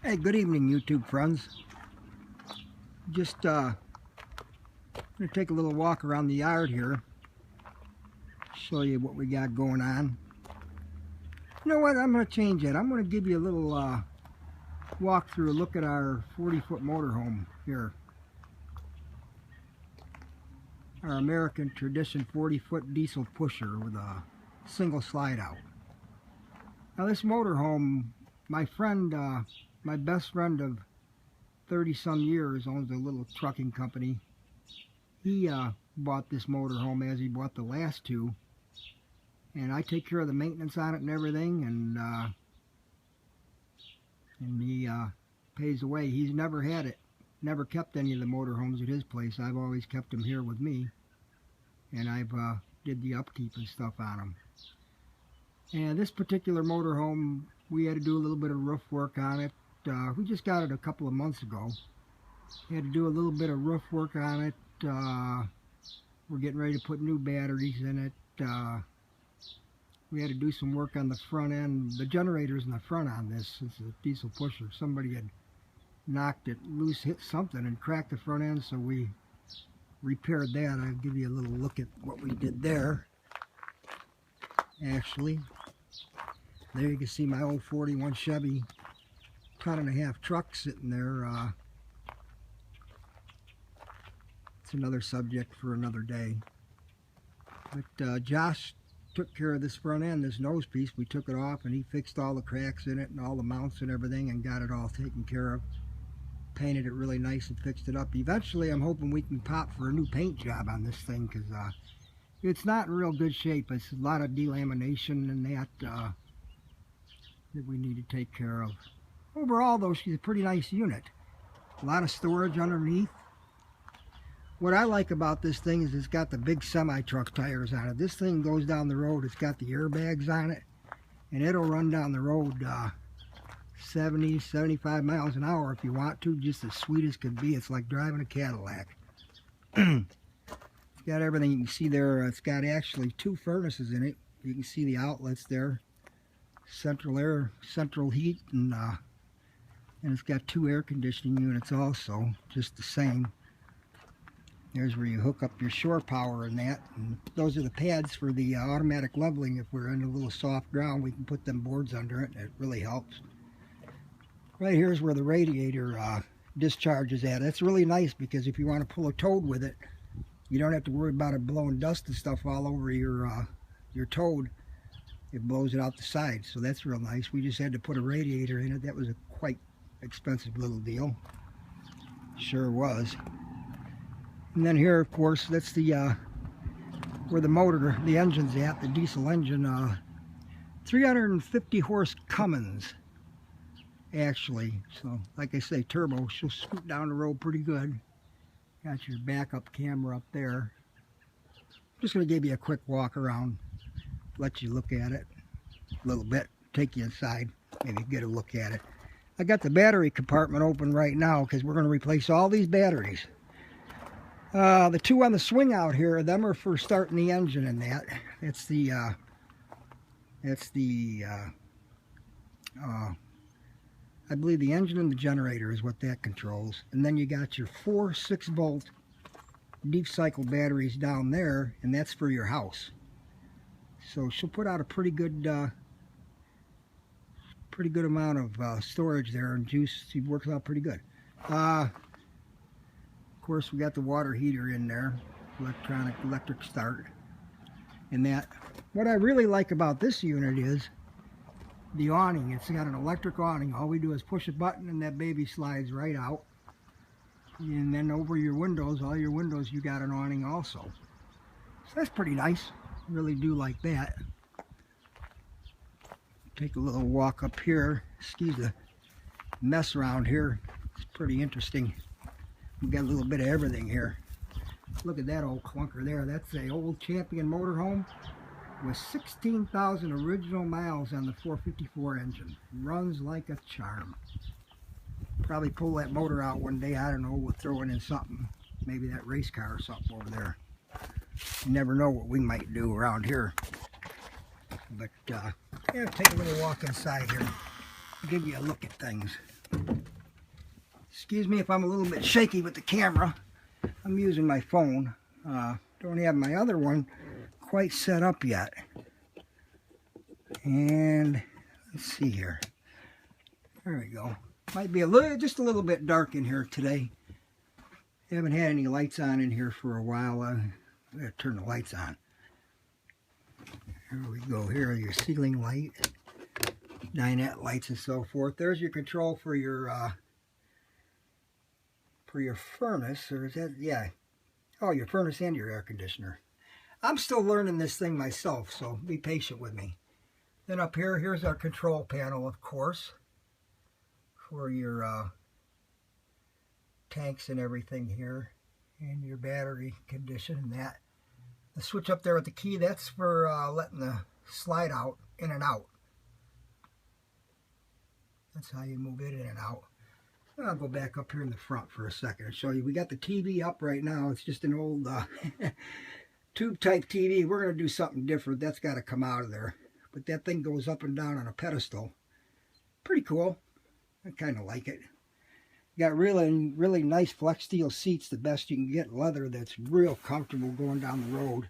Hey, good evening, YouTube friends. Just gonna take a little walk around the yard here, show you what we got going on. You know what? I'm gonna change it. I'm gonna give you a little walk through, a look at our 40-foot motorhome here. Our American Tradition 40-foot diesel pusher with a single slide out. Now this motorhome, my friend, my best friend of 30-some years, owns a little trucking company. He bought this motorhome as he bought the last two, and I take care of the maintenance on it and everything, and he pays away. He's never had it, never kept any of the motorhomes at his place. I've always kept them here with me, and I've did the upkeep and stuff on them. And this particular motorhome, we had to do a little bit of roof work on it. We just got it a couple of months ago. We had to do a little bit of roof work on it. We're getting ready to put new batteries in it. We had to do some work on the front end. The generator's in the front on this. It's a diesel pusher. Somebody had knocked it loose, hit something, and cracked the front end, so we repaired that. I'll give you a little look at what we did there. Actually, there you can see my old 41 Chevy 1.5-ton truck sitting there. It's another subject for another day. But Josh took care of this front end, this nose piece. We took it off and he fixed all the cracks in it and all the mounts and everything and got it all taken care of. Painted it really nice and fixed it up. Eventually I'm hoping we can pop for a new paint job on this thing, because it's not in real good shape. It's a lot of delamination and that we need to take care of. Overall though, she's a pretty nice unit. A lot of storage underneath. What I like about this thing is it's got the big semi-truck tires on it. This thing goes down the road, it's got the airbags on it, and it'll run down the road 70, 75 miles an hour if you want to, just as sweet as could be. It's like driving a Cadillac. It's got everything you can see there. It's got actually 2 furnaces in it. You can see the outlets there. Central air, central heat, and it's got 2 air conditioning units also, just the same. There's where you hook up your shore power and that. And those are the pads for the automatic leveling. If we're in a little soft ground, we can put them boards under it, and it really helps. Right here is where the radiator discharge is at. That's really nice, because if you want to pull a toad with it, you don't have to worry about it blowing dust and stuff all over your toad. It blows it out the side, so that's real nice. We just had to put a radiator in it. That was a quite expensive little deal. Sure was. And then here, of course, that's the where the motor, the engine's at, the diesel engine. 350 horse Cummins, actually. So, like I say, turbo. She'll scoot down the road pretty good. Got your backup camera up there. Just going to give you a quick walk around, let you look at it a little bit, take you inside, maybe get a look at it. I got the battery compartment open right now because we're going to replace all these batteries. The 2 on the swing out here, them are for starting the engine and that. That's the I believe the engine and the generator is what that controls. And then you got your 4 6-volt deep cycle batteries down there, and that's for your house. So she'll put out a pretty good amount of storage there, and juice. She works out pretty good. Of course, we got the water heater in there, electric start, and that. What I really like about this unit is the awning. It's got an electric awning. All we do is push a button and that baby slides right out. And then over your windows, all your windows, you got an awning also. So that's pretty nice. Really do like that. Take a little walk up here. Excuse the mess around here. It's pretty interesting. We got a little bit of everything here. Look at that old clunker there. That's a old Champion motorhome with 16,000 original miles on the 454 engine. Runs like a charm. Probably pull that motor out one day. I don't know. We'll throw it in something. Maybe that race car or something over there. You never know what we might do around here. But yeah, take a little walk inside here. I'll give you a look at things. Excuse me if I'm a little bit shaky with the camera. I'm using my phone. Don't have my other one quite set up yet. And let's see here. There we go. Might be just a little bit dark in here today. Haven't had any lights on in here for a while. I'm going to turn the lights on. Here we go. Here are your ceiling light, dinette lights, and so forth. There's your control for your furnace, or is that, yeah. Oh, your furnace and your air conditioner. I'm still learning this thing myself, so be patient with me. Then up here, here's our control panel, of course, for your tanks and everything here, and your battery condition and that. The switch up there with the key, that's for letting the slide out, in and out. That's how you move it in and out. I'll go back up here in the front for a second and show you. We got the TV up right now. It's just an old tube type TV. We're going to do something different. That's got to come out of there. But that thing goes up and down on a pedestal. Pretty cool. I kind of like it. Got really, really nice flex steel seats, the best you can get. Leather that's real comfortable going down the road.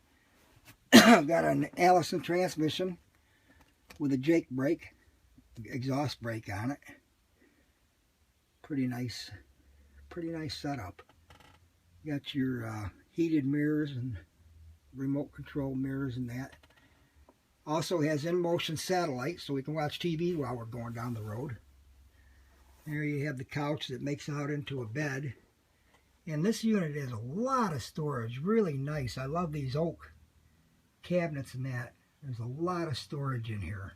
Got an Allison transmission with a Jake brake, exhaust brake on it. Pretty nice setup. Got your heated mirrors and remote control mirrors and that. Also has in-motion satellite, so we can watch TV while we're going down the road. There you have the couch that makes out into a bed. And this unit has a lot of storage, really nice. I love these oak cabinets and that. There's a lot of storage in here.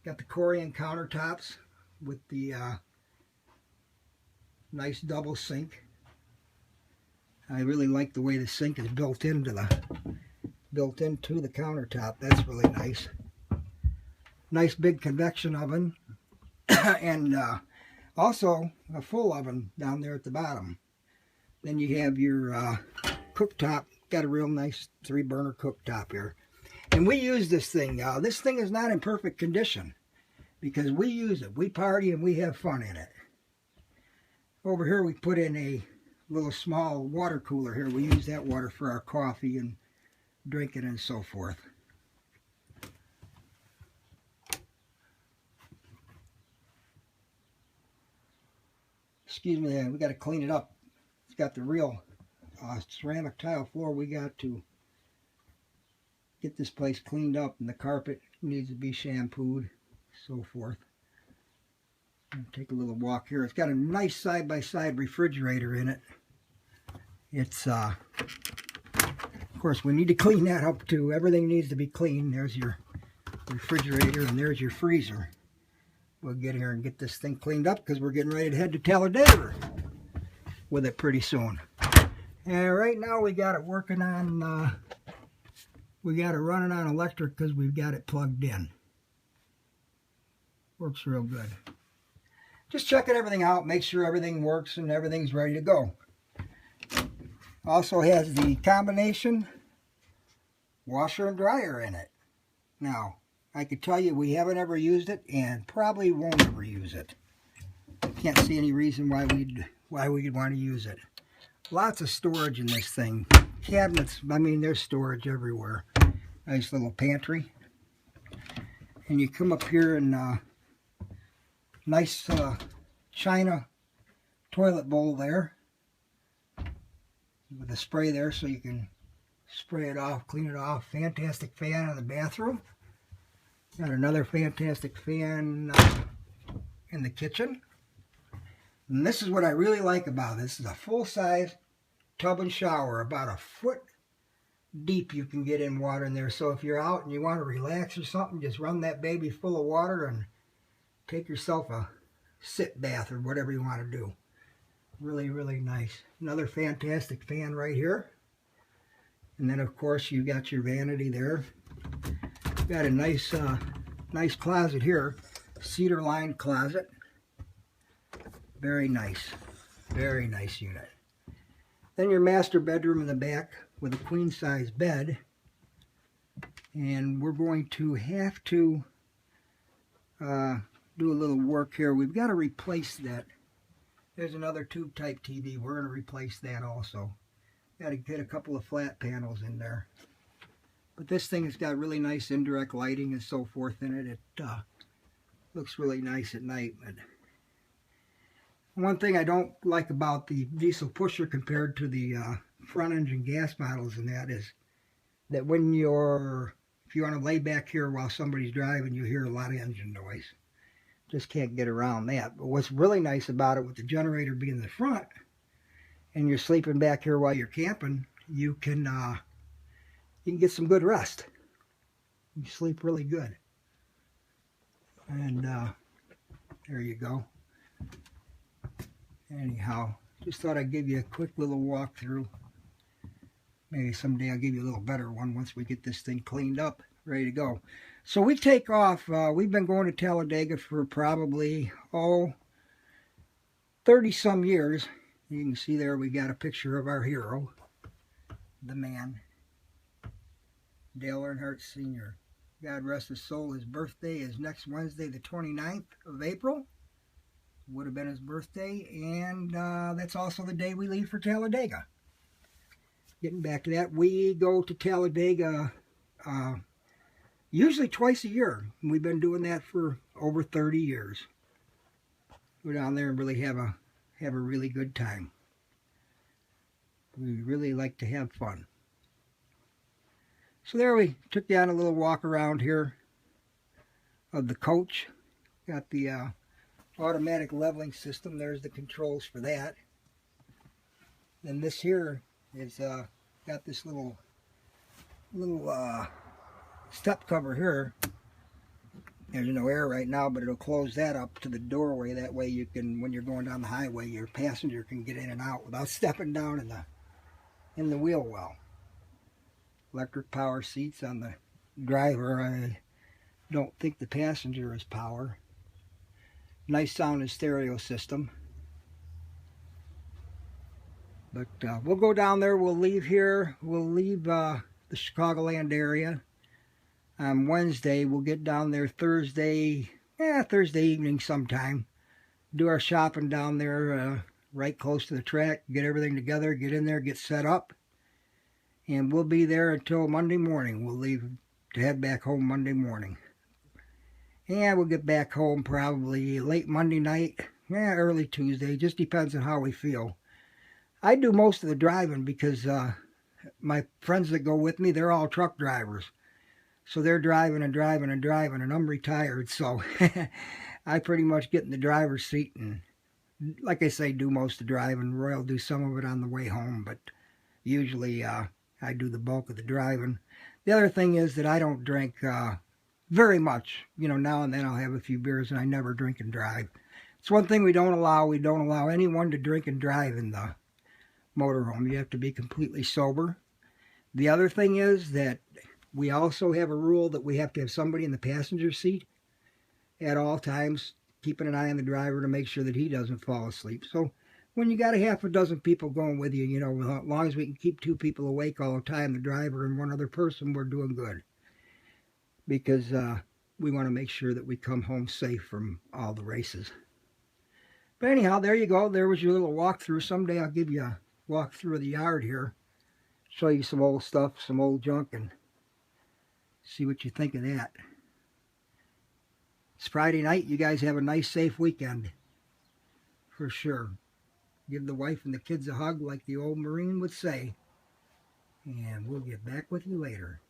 Got the Corian countertops with the nice double sink. I really like the way the sink is built into the countertop. That's really nice. Nice big convection oven. And also a full oven down there at the bottom. Then you have your cooktop. Got a real nice 3-burner cooktop here. And we use this thing. This thing is not in perfect condition because we use it. We party and we have fun in it. Over here we put in a little small water cooler here. We use that water for our coffee and drinking and so forth. Excuse me, we got to clean it up. It's got the real ceramic tile floor. We got to get this place cleaned up, and the carpet needs to be shampooed, so forth. I'll take a little walk here. It's got a nice side-by-side refrigerator in it. It's, of course, we need to clean that up too. Everything needs to be clean. There's your refrigerator, and there's your freezer. We'll get here and get this thing cleaned up because we're getting ready to head to Talladega with it pretty soon. And right now we got it working on, we got it running on electric because we've got it plugged in. Works real good. Just checking everything out, make sure everything works and everything's ready to go. Also has the combination washer and dryer in it. Now, I could tell you we haven't ever used it and probably won't ever use it. Can't see any reason why we'd want to use it. Lots of storage in this thing. Cabinets, I mean, there's storage everywhere. Nice little pantry. And you come up here and nice china toilet bowl there with a spray there so you can spray it off, clean it off. Fantastic fan in the bathroom. Got another fantastic fan in the kitchen. And this is what I really like about this. This is a full-size tub and shower, about a foot deep you can get in water in there. So if you're out and you want to relax or something, just run that baby full of water and take yourself a sit bath or whatever you want to do. Really, really nice. Another fantastic fan right here. And then of course you got your vanity there. Got a nice nice closet here, cedar lined closet. Very nice unit. Then your master bedroom in the back with a queen size bed. And we're going to have to do a little work here. We've got to replace that There's another tube type TV. We're going to replace that also. Got to get a couple of flat panels in there. But this thing has got really nice indirect lighting and so forth in it. It looks really nice at night. But one thing I don't like about the diesel pusher compared to the front engine gas models and that is that when if you want to lay back here while somebody's driving, you hear a lot of engine noise. Just can't get around that. But what's really nice about it, with the generator being in the front, and you're sleeping back here while you're camping, you can get some good rest. You sleep really good. And there you go. Anyhow, just thought I'd give you a quick little walkthrough. Maybe someday I'll give you a little better one once we get this thing cleaned up, ready to go. So we take off. We've been going to Talladega for probably, 30-some years. You can see there we got a picture of our hero, the man, Dale Earnhardt Sr. God rest his soul. His birthday is next Wednesday, the 29th of April. Would have been his birthday, and that's also the day we leave for Talladega. Getting back to that, we go to Talladega usually twice a year. We've been doing that for over 30 years. Go down there and really have a really good time. We really like to have fun. So there we took down a little walk around here of the coach. Got the automatic leveling system. There's the controls for that. Then this here is got this little step cover here. There's no air right now, but it'll close that up to the doorway. That way you can, when you're going down the highway, your passenger can get in and out without stepping down in the wheel well. Electric power seats on the driver. I don't think the passenger is power. Nice sounding stereo system. But we'll go down there. We'll leave here. We'll leave the Chicagoland area on Wednesday. We'll get down there Thursday evening sometime. Do our shopping down there right close to the track. Get everything together. Get in there. Get set up. And we'll be there until Monday morning. We'll leave to head back home Monday morning. And we'll get back home probably late Monday night. Early Tuesday. Just depends on how we feel. I do most of the driving because my friends that go with me, they're all truck drivers. So they're driving and driving and driving, and I'm retired. So I pretty much get in the driver's seat and, like I say, do most of the driving. Roy will do some of it on the way home, but usually I do the bulk of the driving. The other thing is that I don't drink very much. You know, now and then I'll have a few beers, and I never drink and drive. It's one thing we don't allow. We don't allow anyone to drink and drive in the motorhome. You have to be completely sober. The other thing is that we also have a rule that we have to have somebody in the passenger seat at all times, keeping an eye on the driver to make sure that he doesn't fall asleep. So when you got a half a dozen people going with you, you know, as long as we can keep 2 people awake all the time, the driver and one other person, we're doing good. Because we want to make sure that we come home safe from all the races. But anyhow, there you go. There was your little walkthrough. Someday I'll give you a walk through the yard here, show you some old stuff, some old junk, and see what you think of that. It's Friday night. You guys have a nice, safe weekend, for sure. Give the wife and the kids a hug like the old Marine would say, and we'll get back with you later.